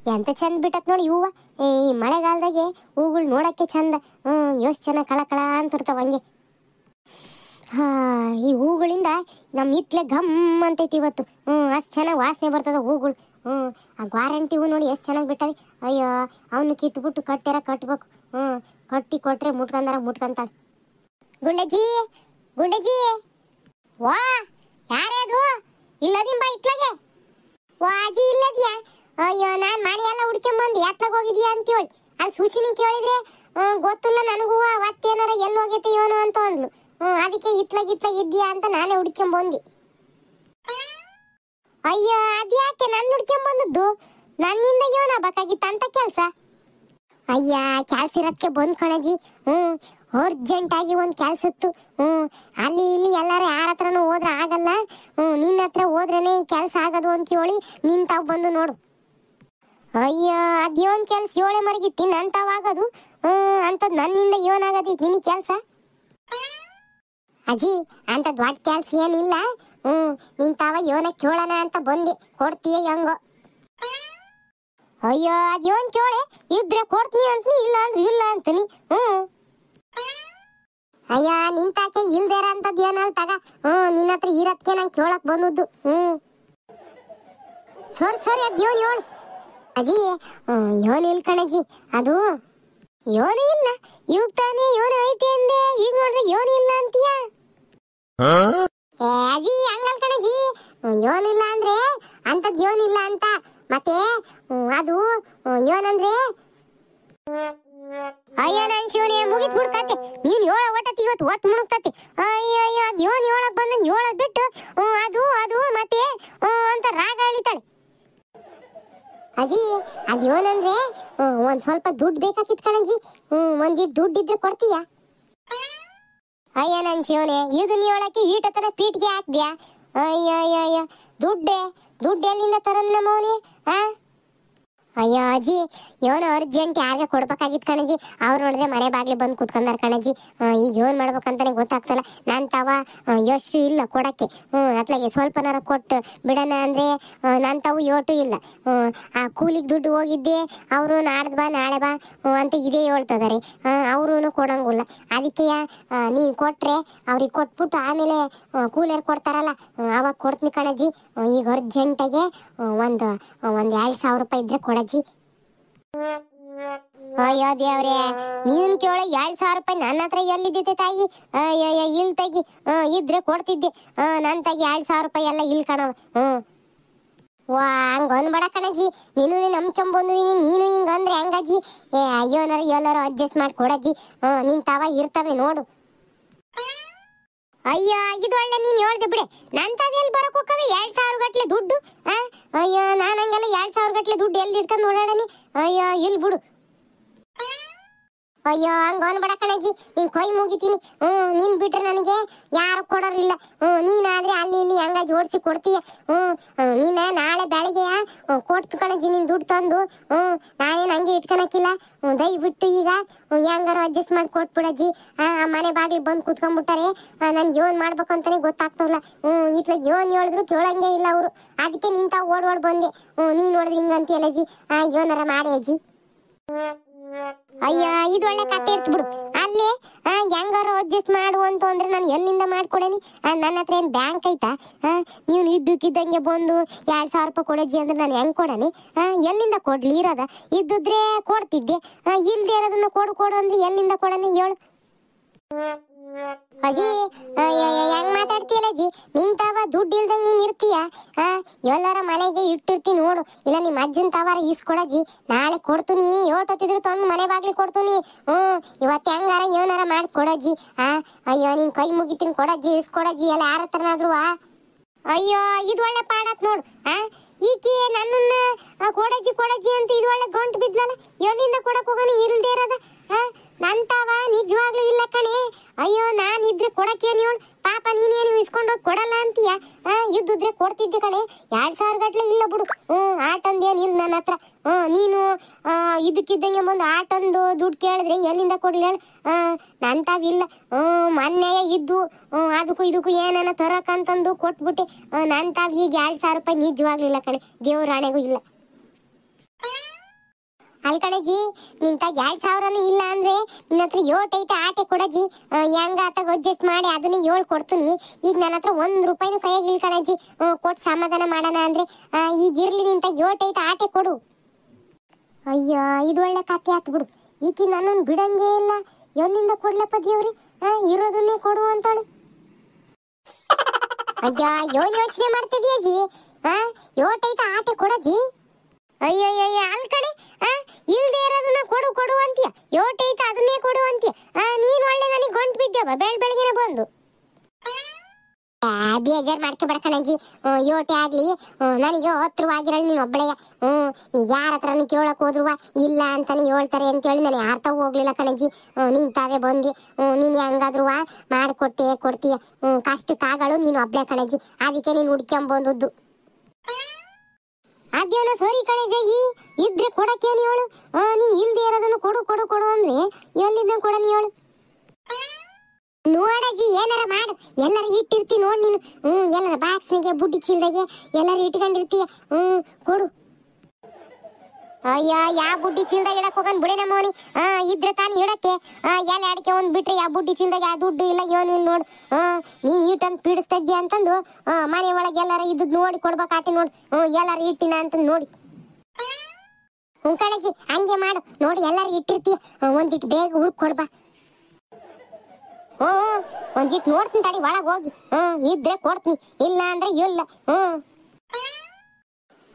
ಎಂತ ಚಂದ ಬಿಟ್ಟತ್ ನೋಡಿ ಹೂವ. ಈ ಮಳೆಗಾಲದಾಗೆ ಹೂಗಳು ನೋಡಕ್ಕೆ ಚಂದ. ಎಷ್ಟು ಚೆನ್ನಾಗಿ ಕಳ ಅಂತಿರ್ತಾವ ಹಂಗೆ. ಈ ಹೂಗಳಿಂದ ನಮ್ಮ ಹಿತ್ಲೆ ಘಮ್ ಅಂತೈತಿ ಇವತ್ತು. ಅಷ್ಟು ಚೆನ್ನಾಗಿ ವಾಸನೆ ಬರ್ತದ ಹೂಗಳು. ಆ ಗ್ವಾರಂಟಿ ಹೂ ನೋಡಿ ಎಷ್ಟು ಚೆನ್ನಾಗಿ ಬಿಟ್ಟವಿ. ಅಯ್ಯೋ ಅವನು ಕಿತ್ಬಿಟ್ಟು ಕಟ್ಬೇಕು. ಕಟ್ಟಿ ಕೊಟ್ರೆ ಮುಟ್ಕೊಂತಾಳೆ. ಗುಂಡಜ್ಜಿ ವಾ ಯಾರದು? ಇಲ್ಲದಿಂ ಬಾ ಇತ್ಲಾಗೆ. ವಾ ಅಜ್ಜಿ ಇಲ್ಲದ್ಯಾ? ಅಯ್ಯೋ ನಾನ್ ಮನೆ ಎಲ್ಲ ಹುಡ್ಕೊಂಬಂದು ಎತ್ಲಾಗ ಹೋಗಿದ್ಯಾ ಅಂತೇಳಿ ಅಲ್ಲಿ ಸುಶಿನಿ ಕೇಳಿದ್ರೆ ಗೊತ್ತಿಲ್ಲ ನನಗೂ, ಅವತ್ತೇನಾರ ಎಲ್ಲಿ ಹೋಗೈತೆ ಇವನು ಅಂತ ಅಂದ್ಲು. ಅದಕ್ಕೆ ಇತ್ಲಾಗ ಇದ್ಯಾ ಅಂತ ನಾನೇ ಹುಡ್ಕೊಂಬಂದಿ. ಅಯ್ಯೋ ಅದ್ಯಾಕೆ ನಾನು ಹುಡ್ಕೊಂಬಂದದ್ದು? ನನ್ನಿಂದ ಇವನ ಬೇಕಾಗಿತ್ತ ಅಂತ ಕೆಲ್ಸ? ಅಯ್ಯ ಕೆಲ್ಸ ಇರೋದಕ್ಕೆ ಬಂದ್ ಕಣಜಿ. ಅರ್ಜೆಂಟ್ ಆಗಿ ಒಂದು ಕೆಲ್ಸ ಇತ್ತು. ಅಲ್ಲಿ ಇಲ್ಲಿ ಎಲ್ಲಾರು ಯಾರ ಹತ್ರನೂ ಹೋದ್ರೆ ಆಗಲ್ಲ. ನಿನ್ನ ಹತ್ರ ಹೋದ್ರೇನೆ ಈ ಕೆಲ್ಸ ಆಗೋದು ಅಂತ ಹೇಳಿ ನಿಂತಾವ್ ಬಂದು ನೋಡು. ಅಯ್ಯ ಅದೇನ್ ಕೆಲ್ಸ ಏಳೆ ಮರಗಿತ್ತಿ ನಂತಾವಾಗದು ಅಂತದ್ ನನ್ನಿಂದ ಏನಾಗದೈತಿ ನಿನಗೆ ಕೆಲ್ಸ? ಅಜ್ಜಿ ಅಂತ ದೊಡ್ಡ ಕೆಲ್ಸ ಏನಿಲ್ಲ. ನಿಂತಾವ ಯೋನ ಕೇಳೋಣ ಅಂತ ಬಂದೆ. ಕೊಡ್ತೀಯ ಹೆಂಗೋ? ಅಯ್ಯೋ ಅದೇನ್ ಕೇಳೆ, ಇದ್ರೆ ಕೊಡ್ತೀನಿ ಅಂತೀನಿ, ಇಲ್ಲ ಅಂದ್ರೆ ಇಲ್ಲ ಅಂತೀನಿ. ಅಯ್ಯ ನಿಂತಾಕೆ ಇಲ್ದೇರ ಅಂತದ್ ಏನಲ್ ತಗ. ನಿನ್ನ ಹತ್ರ ಇರತ್ಕೆ ನಂಗೆ ಕೇಳಕ್ ಬಂದದ್ದು. ಸರಿ ಅದ್ ಯೋನ್ ಅಜ್ಜಿ. ಯೋನ್ ಇಲ್ ಕಣಜ್ಜಿ, ಅದು ಯೋನು ಇಲ್ಲ. ಇವಾಗ ತಾನೇ ಯೋನು ಐತೆ ಅಂದೆ, ಈಗ ನೋಡ್ರೆ ಯೋನು ಇಲ್ಲ ಅಂತೀಯ. ಅಜ್ಜಿ ಹಂಗಲ್ ಕಣಜ್ಜಿ, ಯೋನಿಲ್ಲ ಅಂದ್ರೆ ಅಂತದ್ ಯೋನಿಲ್ಲ ಅಂತ. ಮತ್ತೆ ಅದು ಯೋನಂದ್ರೆ ಅಯ್ಯ ನನ್ ಶಿವನೇ ಮುಗಿತ್ ಬಿಡ್ಕತ್ತೆ. ನೀನ್ ಏಳ ಒಟ್ಟತಿ ಇವತ್ತು ಒತ್ ಮುಣುಕ್ತತಿ. ಅಯ್ಯೋ ಅದ್ ಯೋನ್ ಏಳಕ್ ಬಂದ ಏಳದ್ ಬಿಟ್ಟು ಅದು ಮತ್ತೆ ಅಂತ ರಾಗ ಎಳಿತಾಳೆ. ಅಜ್ಜಿ ಅದ್ ಯೋನಂದ್ರೆ ಒಂದ್ ಸ್ವಲ್ಪ ದುಡ್ಡು ಬೇಕಾಗಿತ್ತು ಕಣಜ್ಜಿ. ಒಂದಿಟ್ಟು ದುಡ್ಡು ಇದ್ರೆ ಕೊಡ್ತೀಯ? ಅಯ್ಯ ನನ್ ಶಿವನೇ ಇದನ್ನ ಹೇಳಕ್ಕೆ ಈಟತರ ಪೀಟ್ಗೆ ಹಾಕ್ದ್ಯಾ? ಅಯ್ಯ ದುಡ್ಡು ಎಲ್ಲಿಂದ ತರನ್ ನಮ್ಮವನೇ? ಅಯ್ಯೋ ಅಜ್ಜಿ ಯೋನ ಅರ್ಜೆಂಟ್ ಯಾರಿಗೆ ಕೊಡ್ಬೇಕಾಗಿತ್ತು ಕಣಜ್ಜಿ. ಅವ್ರು ನೋಡಿದ್ರೆ ಮನೆ ಬಾಗ್ಲಿ ಬಂದು ಕುತ್ಕೊಂಡಾರ ಕಣಜ್ಜಿ. ಈಗ ಏನ್ ಮಾಡ್ಬೇಕಂತಾನೆ ಗೊತ್ತಾಗ್ತಲ್ಲ. ನಾನ್ ತಾವ ಎಷ್ಟು ಇಲ್ಲ ಕೊಡಕ್ಕೆ. ಅತ್ಲಾಗೆ ಸ್ವಲ್ಪನಾರ ಕೊಟ್ಟು ಬಿಡೋಣ ಅಂದ್ರೆ ನಾನ್ ತಾವು ಯೋಟು ಇಲ್ಲ. ಆ ಕೂಲಿಗೆ ದುಡ್ಡು ಹೋಗಿದ್ದೆ, ಅವರು ನಾಡ್ದು ಬಾ ನಾಳೆ ಬಾ ಅಂತ ಇದೇ ಹೇಳ್ತಿದಾರೆ. ಅವರು ಕೊಡಂಗಿಲ್ಲ. ಅದಕ್ಕೆ ನೀನ್ ಕೊಟ್ರೆ ಅವ್ರಿಗೆ ಕೊಟ್ಬಿಟ್ಟು ಆಮೇಲೆ ಕೂಲಿಯರ್ ಕೊಡ್ತಾರಲ್ಲ ಅವಾಗ ಕೊಡ್ತೀನಿ ಕಣಜ್ಜಿ. ಈಗ ಅರ್ಜೆಂಟಾಗೆ ಒಂದು 2,000 ರೂಪಾಯಿ ಇದ್ರೆ ಕೊಡಜ್ಜಿ. ಅಯ್ಯೋ ದೇವ್ರೆ, ನೀನ್ ಕೇಳ 2,000 ರೂಪಾಯಿ ನನ್ನ ಹತ್ರ ಎಲ್ಲಿದ್ದೆ ತಾಯಿ? ಅಯ್ಯಯ್ಯ ಇಲ್ ತೆಗಿ. ಇದ್ರೆ ಕೊಡ್ತಿದ್ದೆ. ನನ್ ತಾಗಿ 2,000 ರೂಪಾಯಿ ಎಲ್ಲ ಇಲ್ ಕಣವ. ವಾ ಹಂಗ ಅನ್ಬೇಡ ಕಣಜ್ಜಿ. ನೀನು ನಂಬ್ಕೊಂಬಂದಿದೀನಿ, ನೀನು ಹಿಂಗಂದ್ರೆ ಹೆಂಗಜ್ಜಿ? ಅಯ್ಯೋನಾರ ಎಲ್ಲಾರು ಅಡ್ಜಸ್ಟ್ ಮಾಡಿ ಕೊಡಜ್ಜಿ. ನಿನ್ ತಾವ ಇರ್ತವೆ ನೋಡು. ಅಯ್ಯ ಇದು ಒಳ್ಳೆ ನೀನ್ ಹೇಳ್ದೆ ಬಿಡೆ. ನನ್ ತಾವ ಎಲ್ಲಿ ಬರಕ್ ಹೋಗವೆ 2,000 ಗಟ್ಲೆ ದುಡ್ಡು? ಅಯ್ಯೋ ನಾನ್ ಹಂಗೆಲ್ಲ 2,000 ಗಟ್ಲೆ ದುಡ್ಡು ಎಲ್ಲಿ ಇಟ್ಕೊಂಡ್ ನೋಡಾಡನಿ? ಅಯ್ಯೋ ಇಲ್ ಬಿಡು. ಅಯ್ಯೋ ಹಂಗ ಅನ್ಬೇಡ ಕಣಜ್ಜಿ, ನೀನ್ ಕೈ ಮುಗಿತೀನಿ. ನೀನ್ ಬಿಟ್ರೆ ನನಗೆ ಯಾರು ಕೊಡೋರಿಲ್ಲ. ನೀನಾದ್ರೆ ಅಲ್ಲಿ ಇಲ್ಲಿ ಹಂಗ ಜೋಡಿಸಿ ಕೊಡ್ತೀಯ. ನೀನ ನಾಳೆ ಬೆಳಗ್ಗೆ ಕೊಡ್ತು ಕಣಜ್ಜಿ ನೀನ್ ದುಡ್ಡು ತಂದು. ನಾನೇನು ಹಂಗೆ ಇಟ್ಕೊಳಕಿಲ್ಲ. ದಯವಿಟ್ಟು ಈಗ ಹೆಂಗಾರು ಅಡ್ಜಸ್ಟ್ ಮಾಡಿ ಕೊಟ್ಬಿಡಜ್ಜಿ. ಆ ಮನೆ ಬಾಗಿಲು ಬಂದು ಕುತ್ಕೊಂಡ್ಬಿಟ್ಟಾರೆ. ನನ್ಗೆ ಏನ್ ಮಾಡ್ಬೇಕು ಅಂತಾನೆ ಗೊತ್ತಾಗ್ತಾವಲ್ಲ. ಇತ್ಲಾಗ ಏನ್ ಹೇಳಿದ್ರು ಕೇಳಂಗೆ ಇಲ್ಲ ಅವರು. ಅದಕ್ಕೆ ನಿಂತ ಓಡ್ ಬಂದೆ. ನೀನ್ ನೋಡಿದ್ರೆ ಹಿಂಗಂತೀಯಲ್ಲ ಅಜ್ಜಿ. ಏನಾರ ಮಾಡಿ ಅಜ್ಜಿ. ಅಯ್ಯ ಇದು ಒಳ್ಳೆ ಕಟ್ಟೆ ಇರ್ತು ಬಿಡು. ಅಲ್ಲಿ ಹೆಂಗಾರು ಅಡ್ಜಸ್ಟ್ ಮಾಡು ಅಂತ ಅಂದ್ರೆ ನಾನು ಎಲ್ಲಿಂದ ಮಾಡ್ಕೊಡೇನಿ? ನನ್ನ ಹತ್ರ ಏನ್ ಬ್ಯಾಂಕ್ ಐತಾ? ನೀವು ಇದ್ದಕ್ಕಿದ್ದಂಗೆ ಬಂದು 2,000 ರೂಪಾಯಿ ಕೊಡಜ್ಜಿ ಅಂದ್ರೆ ನಾನು ಹೆಂಗ್ ಕೊಡನಿ? ಎಲ್ಲಿಂದ ಕೊಡ್ಲಿ? ಇರೋದ ಇದ್ದಿದ್ರೆ ಕೊಡ್ತಿದ್ದೆ. ಇಲ್ದೇ ಇರೋದನ್ನ ಕೊಡು ಅಂದ್ರೆ ಎಲ್ಲಿಂದ ಕೊಡನಿ ಹೇಳು? ಅಜ್ಜಿ ಹೆಂಗ್ ಮಾತಾಡ್ತೀಯಲ್ಲ ಅಜ್ಜಿ? ನಿಂತಾವ ದುಡ್ಡು ಇಲ್ದಂಗ್ ನೀನ್ ಇರ್ತೀಯ? ಎಲ್ಲಾರ ಮನೆಗೆ ಇಟ್ಟಿರ್ತೀನಿ ನೋಡು. ಇಲ್ಲ ನಿಮ್ ಅಜ್ಜನ್ ತವಾರ ಈಸ್ಕೊಡಜ್ಜಿ. ನಾಳೆ ಕೊಡ್ತೀನಿ. ಯೋಟತ್ತಿದ್ರು ತಂದು ಮನೆ ಬಾಗ್ಲಿ ಕೊಡ್ತೀನಿ. ಇವತ್ತು ಹೆಂಗಾರ ಏನಾರ ಮಾಡಿ ಕೊಡಜ್ಜಿ. ಅಯ್ಯೋ ನಿನ್ ಕೈ ಮುಗಿತೀನಿ ಕೊಡಜ್ಜಿ, ಇಸ್ಕೊಡಜ್ಜಿ. ಎಲ್ಲ ಯಾರ ಹತ್ರನಾದ್ರು. ಅಯ್ಯೋ ಇದು ಒಳ್ಳೆ ಪಾಡತ್ ನೋಡು. ಈಕಿ ನನ್ನನ್ನ ಕೊಡಜ್ಜಿ ಅಂತ ಇದು ಒಳ್ಳೆ ಗಂಟು ಬಿದ್ಲಲ್ಲ. ಎಲ್ಲಿಂದ ಕೊಡಕ್ ಹೋಗೋಣ ಇಲ್ದೇ ಇರೋದ? ನಂತಾವ ನಿಜವಾಗ್ಲೂ ಇಲ್ಲ ಕಣೆ. ಅಯ್ಯೋ ನಾನ್ ಇದ್ರೆ ಕೊಡಕ್ಕೇನು ಹೇಳು? ಪಾಪ ನೀನೇನು ಇಸ್ಕೊಂಡೋಗಿ ಕೊಡಲ್ಲ ಅಂತೀಯ? ಇದ್ದಿದ್ರೆ ಕೊಡ್ತಿದ್ದೆ ಕಣೆ. 2,000 ಗಟ್ಲೆ ಇಲ್ಲ ಬಿಡು. ಆಟಂದೇನಿಲ್ಲ ನನ್ನ ಹತ್ರ. ನೀನು ಇದಕ್ಕಿದ್ದಂಗೆ ಬಂದು ಆಟಂದು ದುಡ್ಡು ಕೇಳಿದ್ರೆ ಎಲ್ಲಿಂದ ಕೊಡ್ಲಿ ಹೇಳು? ನಂತಾವಿಲ್ಲ. ಮೊನ್ನೆ ಇದ್ದು ಅದಕ್ಕೂ ಇದಕ್ಕೂ ಏನಾನ ತರಕಂತಂದು ಕೊಟ್ಬಿಟ್ಟೆ. ನಂತಾವ್ ಈಗ 2,000 ರೂಪಾಯಿ ನಿಜವಾಗ್ಲಿಲ್ಲ ಕಣೆ. ದೇವ್ರ ಆಣೆಗೂ ಇಲ್ಲ. ಅಲ್ಕಣಜಿ ನಿಂತಾಗ 2,000 ಇಲ್ಲ ಅಂದ್ರೆ ನಿನ್ನ ಹತ್ರ ಯೋಟ್ ಐತೆ ಆಟೆ ಕೊಡಜಿ ಹೆಂಗ ಆತಾಗ ಅಡ್ಜಸ್ಟ್ ಮಾಡಿ ಅದನ್ನ 7 ಕೊಡ್ತೀನಿ ಈಗ ನನ್ನ ಹತ್ರ 1 ರೂಪಾಯಿನೂ ಕೈಯಾಗ ಇಲ್ಲ ಕಣಜಿ ಕೊಟ್ಟು ಸಮಾಧಾನ ಮಾಡೋಣ ಅಂದ್ರೆ ಈಗ ಇರ್ಲಿ ನಿಂತಾಗ ಯೋಟ್ ಐತೆ ಆಟೆ ಕೊಡು ಅಯ್ಯ ಇದು ಒಳ್ಳೆ ಕತೆ ಆತು ಬಿಡು ಈಕಿ ನನ್ನನ್ನು ಬಿಡಂಗೇ ಇಲ್ಲ ಎಲ್ಲಿಂದ ಕೊಡ್ಲಪ್ಪ ದೇವ್ರಿ ಇರೋದನ್ನೇ ಕೊಡು ಅಂತಾಳೆ ಅಯ್ಯ ಯೋಚನೆ ಮಾಡ್ತಿದ್ಯಾ ಜಿ ಯೋಟ್ ಐತೆ ಆಟೆ ಕೊಡಜಿ ಅಯ್ಯಯ್ಯ ಅಲ್ ಕಣೆ ಇಲ್ದೇ ಇರೋದನ್ನ ಕೊಡು ಕೊಡು ಅಂತೀಯ ಯೋಟ್ ಐತೆ ಅದನ್ನೇ ಕೊಡು ಅಂತೀಯ ನೀನ್ ಒಳ್ಳೆ ನನಗೆ ಗಂಟು ಬಿದ್ದ್ಯವ ಬೆಳಗ್ಗೆನೆ ಬಂದು ಬೇಜಾರ್ ಮಾಡ್ಕೊಬೇಡ ಕಣಜ್ಜಿ ಯೋಟೆ ಆಗ್ಲಿ ನನಗೆ 10 ರೂಪಾಯಿ ಆಗಿರಲ್ಲ ನೀನು ಒಬ್ಬಳೆಯ ಯಾರ ಹತ್ರನು ಕೇಳಕ್ ಹೋದ್ರುವ ಇಲ್ಲ ಅಂತಾನೆ ಹೇಳ್ತಾರೆ ಅಂತೇಳಿ ನಾನು ಯಾರ ತಾವು ಹೋಗ್ಲಿಲ್ಲ ಕಣಜ್ಜಿ ನೀನ್ ತಾವೇ ಬಂದಿ ನೀನ್ ಹೆಂಗಾದ್ರು ಮಾಡಿಕೊಟ್ಟೆ ಕೊಡ್ತೀಯ ಕಷ್ಟಕ್ಕಾಗಳು ನೀನು ಒಬ್ಳೆ ಕಣಜ್ಜಿ ಅದಕ್ಕೆ ನೀನು ಹುಡ್ಕೊಂಬಂದದ್ದು ಅದೇನೋ ಸರಿ ಕಣಜ್ಜಿ ಇದ್ರೆ ಕೊಡಕ್ಕೇನು ಹೇಳು ನೀನ್ ಇಲ್ದೇ ಇರೋದನ್ನು ಕೊಡು ಕೊಡು ಕೊಡು ಅಂದ್ರೆ ಎಲ್ಲಿದ್ದ ಕೊಡನಿ ಹೇಳು ನೋಡಜ್ಜಿ ಏನಾರ ಮಾಡು ಎಲ್ಲರೂ ಇಟ್ಟಿರ್ತಿ ನೋಡ್ ನೀನು ಎಲ್ಲರ ಬಾಕ್ಸ್ನಿಗೆ ಬುಡ್ಡಿ ಚೀಲ್ದಾಗೆ ಎಲ್ಲರೂ ಇಟ್ಕೊಂಡಿರ್ತೀಯ ಕೊಡು ಅಯ್ಯ ಯಾವ ಬುಡ್ಡಿ ಚೀಲ್ದಾಗ ಇಡಕ್ ಹೋಗನ್ ಬಿಡಿ ನಮ್ಮವನಿ ಇದ್ರೆ ತಾನು ಇಡಕ್ಕೆ ಎಲ್ಲ ಅಡಕೆ ಒಂದ್ ಬಿಟ್ರೆ ಯಾವ ಬುಡ್ಡಿ ಚೀಲ್ದಾಗ ಯಾವ ದುಡ್ಡು ಇಲ್ಲ ಏನು ಇಲ್ಲ ನೋಡು ನೀನ್ ಈಟಂತ ಪೀಡಿಸ್ತಾ ಇದ್ದೀಯ ಅಂತಂದು ಮನೆ ಒಳಗೆ ಎಲ್ಲಾರ ಇದ್ದದ್ ನೋಡಿ ಕೊಡ್ಬೇಕು ಆಟೆ ನೋಡು ಎಲ್ಲಾರು ಇಟ್ಟಿನ ಅಂತ ನೋಡಿ ಕಣಜ್ಜಿ ಹಂಗೆ ಮಾಡು ನೋಡಿ ಎಲ್ಲಾರು ಇಟ್ಟಿರ್ತೀಯ ಒಂದಿಟ್ಟು ಬೇಗ ಹುಡುಕ್ ಕೊಡ್ಬಾ ಒಂದಿಟ್ಟು ನೋಡ್ತೀನಿ ತಡಿ ಒಳಗೆ ಹೋಗಿ ಇದ್ರೆ ಕೊಡ್ತೀನಿ ಇಲ್ಲ ಅಂದ್ರೆ ಇಲ್ಲ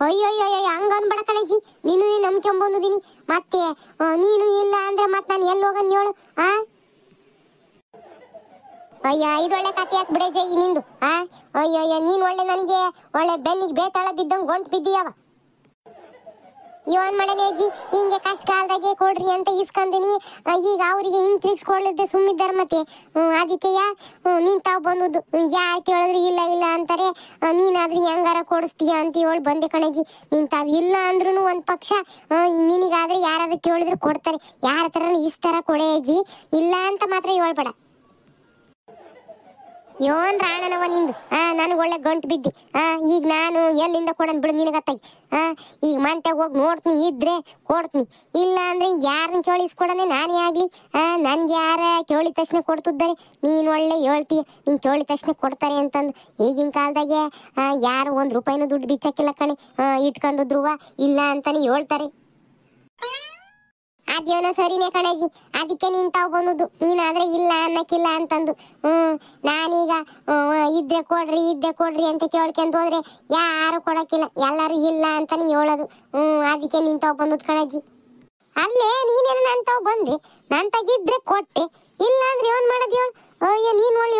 ಅಯ್ಯಯ್ಯಯ್ಯ ಹಂಗ ಅನ್ಬೇಡ ಕಣಜ್ಜಿ ನೀನು ನಂಬ್ಕೊಂಬಂದಿದ್ದೀನಿ ಮತ್ತೆ ನೀನು ಇಲ್ಲ ಅಂದ್ರೆ ಮತ್ತೆ ನಾನು ಎಲ್ಲಿ ಹೋಗನ್ ಹೇಳು ಅಯ್ಯ ಇದೊಳ್ಳೆ ಕತೆ ಆತ್ ಬಿಡೆ ಜೈ ನಿಂದು ಅಯ್ಯಯ್ಯ ನೀನ್ ಒಳ್ಳೆ ನನಗೆ ಒಳ್ಳೆ ಬೆನ್ನಿಗೆ ಬೇತಾಳ ಬಿದ್ದಂಗೆ ಗಂಟು ಬಿದ್ದೀಯವ ಇವನ್ ಮಾಡನೆ ಅಜ್ಜಿ ಹಿಂಗೆ ಕಷ್ಟ ಕಾಲದಾಗೆ ಕೊಡ್ರಿ ಅಂತ ಇಸ್ಕಂದಿನಿ ಈಗ ಅವರಿಗೆ ಹಿಂಗ್ ತಿರ್ಗಿಸ್ಕೊಡ್ಲಿದ್ದೆ ಸುಮ್ಮಿದ್ದಾರ ಮತ್ತೆ ಅದಕ್ಕೆ ನೀನ್ ತಾವ್ ಬಂದದ್ದು ಯಾರು ಕೇಳಿದ್ರು ಇಲ್ಲ ಇಲ್ಲ ಅಂತಾರೆ ನೀನಾದ್ರೂ ಹೆಂಗಾರ ಕೊಡಿಸ್ತೀಯ ಅಂತ ಹೇಳಿ ಬಂದೆ ಕಣಜ್ಜಿ ನೀನ್ ತಾವ್ ಇಲ್ಲ ಅಂದ್ರೂ ಒಂದ್ ಪಕ್ಷ ನಿನಗಾದ್ರೆ ಯಾರಾದ್ರೂ ಕೇಳಿದ್ರು ಕೊಡ್ತಾರೆ ಯಾರ ತರ ಇಸ್ತಾರ ಕೊಡೆ ಅಜ್ಜಿ ಇಲ್ಲ ಅಂತ ಮಾತ್ರ ಹೇಳ್ಬೇಡ ಯೋನ್ ರಾಣನವ ನಿಂದು ನನಗೆ ಒಳ್ಳೆ ಗಂಟು ಬಿದ್ದಿ ಈಗ ನಾನು ಎಲ್ಲಿಂದ ಕೊಡನ್ ಬಿಡು ನಿನಗತ್ತಾಗಿ ಈಗ ಮಂತ್ಯಾಗ ಹೋಗಿ ನೋಡ್ತೀನಿ ಇದ್ರೆ ಕೊಡ್ತೀನಿ ಇಲ್ಲ ಅಂದ್ರೆ ಯಾರನ್ನ ಕೇಳಿಸ್ಕೊಡನೆ ನಾನೇ ಆಗ್ಲಿ ನನ್ಗೆ ಯಾರ ಕೇಳಿದ ತಕ್ಷಣ ಕೊಡ್ತಿದ್ದಾರೆ ನೀನ್ ಒಳ್ಳೆ ಹೇಳ್ತೀಯ ನೀನ್ ಕೇಳಿದ ತಕ್ಷಣ ಕೊಡ್ತಾರೆ ಅಂತಂದು ಈಗಿನ ಕಾಲದಾಗೆ ಯಾರು 1 ರೂಪಾಯಿನೂ ದುಡ್ಡು ಬಿಚ್ಚಕ್ಕಿಲ್ಲ ಕಣೆ ಇಟ್ಕೊಂಡಿದ್ರುವ ಇಲ್ಲ ಅಂತಾನೆ ಹೇಳ್ತಾರೆ ಅದೇನೋ ಸರಿನೇ ಕಣಜ್ಜಿ ಅದಕ್ಕೆ ನೀನ್ ತಾವ್ ಬಂದದ್ದು ನೀನಾದ್ರೆ ಇಲ್ಲ ಅನ್ನಕ್ಕಿಲ್ಲ ಅಂತಂದು ನಾನೀಗ ಇದ್ದೆ ಕೊಡ್ರಿ ಅಂತ ಕೇಳ್ಕೊಂಡ್ ಹೋದ್ರೆ ಯಾರು ಕೊಡಕ್ಕಿಲ್ಲ ಎಲ್ಲರೂ ಇಲ್ಲ ಅಂತಾನೆ ಹೇಳೋದು ಅದಕ್ಕೆ ನೀನ್ ತಾವ್ ಬಂದದ್ದು ಕಣಜ್ಜಿ ಅಲ್ಲೇ ನೀನೇನು ನನ್ ತಾವ್ ಬಂದೆ ನನ್ ತಗಿದ್ರೆ ಕೊಟ್ಟೆ ಇಲ್ಲ ಅಂದ್ರೆ ಏನ್ ಮಾಡೋದು ಹೇಳು ಅಯ್ಯೋ ನೀನ್ ಒಳ್ಳೆ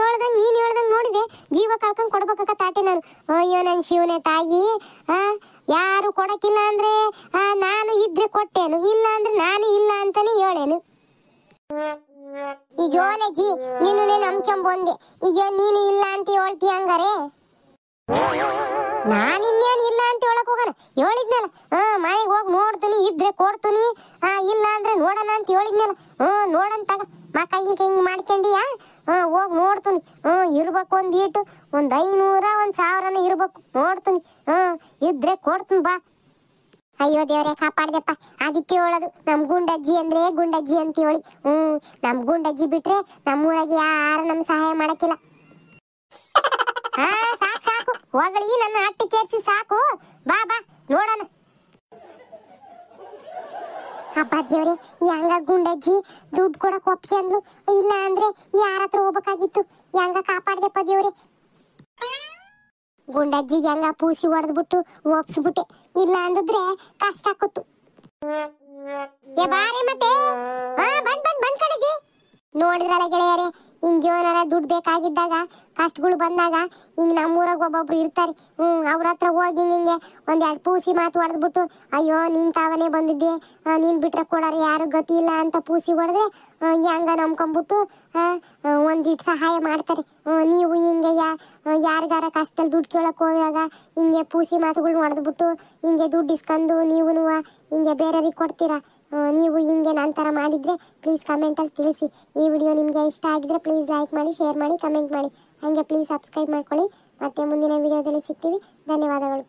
ಹೇಳ್ದಂಗ್ ನೋಡಿದೆ ಜೀವ ಕಳ್ಕೊಂಡ್ ಕೊಡ್ಬೇಕ ತಾಟೆ ನಾನು ಅಯ್ಯೋ ನನ್ ಶಿವನೇ ತಾಯಿ ಯಾರು ಕೊಡಕ್ಕಿಲ್ಲ ಅಂದ್ರೆ ನಾನು ಇದ್ರೆ ಕೊಟ್ಟೇನು ಇಲ್ಲ ಅಂದ್ರೆ ನಾನು ಇಲ್ಲ ಅಂತಾನೆ ಹೇಳೇನು ಈಗ ಯೋನಜ್ಜಿ ನೀನು ನಂಬ್ಕೊಂಬಂದೆ ಈಗ ನೀನು ಇಲ್ಲ ಅಂತ ಹೇಳ್ತೀಯ ಹಂಗಾರೆ ನಾನಿನ್ನೇನು ಇಲ್ಲ ಅಂತ ಹೇಳಕ್ ಹೋಗೋಣ ಹೇಳಿದ್ನಲ್ಲ ಮನೆಗೆ ಹೋಗಿ ನೋಡ್ತೀನಿ ಇದ್ರೆ ಕೊಡ್ತೀನಿ ಇಲ್ಲ ಅಂದ್ರೆ ನೋಡೋಣ ಅಂತ ಹೇಳಿದ್ನಲ್ಲ ನೋಡಂತಾಗ ಮಕ್ಕ ಈಗ ಹಿಂಗ್ ಮಾಡ್ಕೊಂಡಿಯಾ ಹೋಗಿ ನೋಡ್ತೀನಿ ಇರ್ಬೇಕು ಒಂದ್ ಈಟು 500 1,000 ಇರ್ಬೇಕು ನೋಡ್ತೀನಿ ಇದ್ರೆ ಕೊಡ್ತೀನಿ ಬಾ ಅಯ್ಯೋ ದೇವ್ರೆ ಕಾಪಾಡ್ದಪ್ಪ ಅದಕ್ಕೆ ಹೇಳೋದು ನಮ್ ಗುಂಡಜ್ಜಿ ಅಂದ್ರೆ ಗುಂಡಜ್ಜಿ ಅಂತ ಹೇಳಿ ನಮ್ ಗುಂಡಜ್ಜಿ ಬಿಟ್ರೆ ನಮ್ಮೂರಾಗೆ ಯಾರು ನಮ್ ಸಹಾಯ ಮಾಡಕ್ಕಿಲ್ಲ ಸಾಕು ಹೋಗಲಿ ನನ್ನ ಅಟ್ಟಿ ಕೇರ್ಸಿ ಸಾಕು ಬಾ ನೋಡೋಣ ಹಬ್ಬ ದೇವ್ರೆ ಹೆಂಗ ಗುಂಡಜ್ಜಿ ದುಡ್ಡು ಕೊಡಕ್ ಒಪ್ಪಿಗೆ ಅಂದ್ಲು ಇಲ್ಲ ಅಂದ್ರೆ ಯಾರ ಹತ್ರ ಹೋಗ್ಬೇಕಾಗಿತ್ತು ಹೆಂಗ ಕಾಪಾಡ್ದಪ್ಪ ದೇವ್ರೆ ಗುಂಡಜ್ಜಿಗೆ ಹೆಂಗ ಪೂಸಿ ಹೊಡೆದ್ಬಿಟ್ಟು ಒಪ್ಸ್ಬಿಟ್ಟೆ ಇಲ್ಲ ಅಂದಿದ್ರೆ ಕಷ್ಟ ಆಕತ್ತು ಬಾರಿ ಮತ್ತೆ ಬಂದ್ ಕಣಜ್ಜಿ ನೋಡಿದ್ರಲ್ಲ ಗೆಳೆಯರೇ ಹಿಂಗೇನಾರ ದುಡ್ಡು ಬೇಕಾಗಿದ್ದಾಗ ಕಷ್ಟಗಳು ಬಂದಾಗ ಹಿಂಗ್ ನಮ್ಮೂರಾಗ ಒಬ್ಬೊಬ್ರು ಇರ್ತಾರೆ ಅವ್ರ ಹತ್ರ ಹೋಗಿ ಹಿಂಗೆ 1-2 ಪೂಸಿ ಮಾತು ಹೊಡೆದ್ಬಿಟ್ಟು ಅಯ್ಯೋ ನೀನ್ ತಾವನೇ ಬಂದಿದ್ದೆ ನೀನ್ ಬಿಟ್ರೆ ಕೊಡೋರು ಯಾರು ಗತಿ ಇಲ್ಲ ಅಂತ ಪೂಸಿ ಹೊಡೆದ್ರೆ ಹೆಂಗ ನಂಬ್ಕೊಂಡ್ಬಿಟ್ಟು ಒಂದಿಟ್ಟು ಸಹಾಯ ಮಾಡ್ತಾರೆ ನೀವು ಹಿಂಗೆ ಯಾರಿಗಾರ ಕಷ್ಟದಲ್ಲಿ ದುಡ್ಡು ಕೇಳಕ್ ಹೋದಾಗ ಹಿಂಗೆ ಪೂಸಿ ಮಾತುಗಳು ಹೊಡೆದ್ಬಿಟ್ಟು ಹಿಂಗೆ ದುಡ್ಡು ಇಸ್ಕೊಂಡು ನೀವು ಹಿಂಗೆ ಬೇರೆಯವ್ರಿಗೆ ಕೊಡ್ತೀರಾ ನೀವು ಹಿಂಗೆ ನಂತರ ಮಾಡಿದ್ರೆ ಪ್ಲೀಸ್ ಕಮೆಂಟಲ್ಲಿ ತಿಳಿಸಿ ಈ ವಿಡಿಯೋ ನಿಮಗೆ ಇಷ್ಟ ಆಗಿದ್ರೆ ಪ್ಲೀಸ್ ಲೈಕ್ ಮಾಡಿ ಶೇರ್ ಮಾಡಿ ಕಮೆಂಟ್ ಮಾಡಿ ಹಾಗೆ ಪ್ಲೀಸ್ ಸಬ್ಸ್ಕ್ರೈಬ್ ಮಾಡ್ಕೊಳ್ಳಿ ಮತ್ತೆ ಮುಂದಿನ ವಿಡಿಯೋದಲ್ಲಿ ಸಿಗ್ತೀವಿ ಧನ್ಯವಾದಗಳು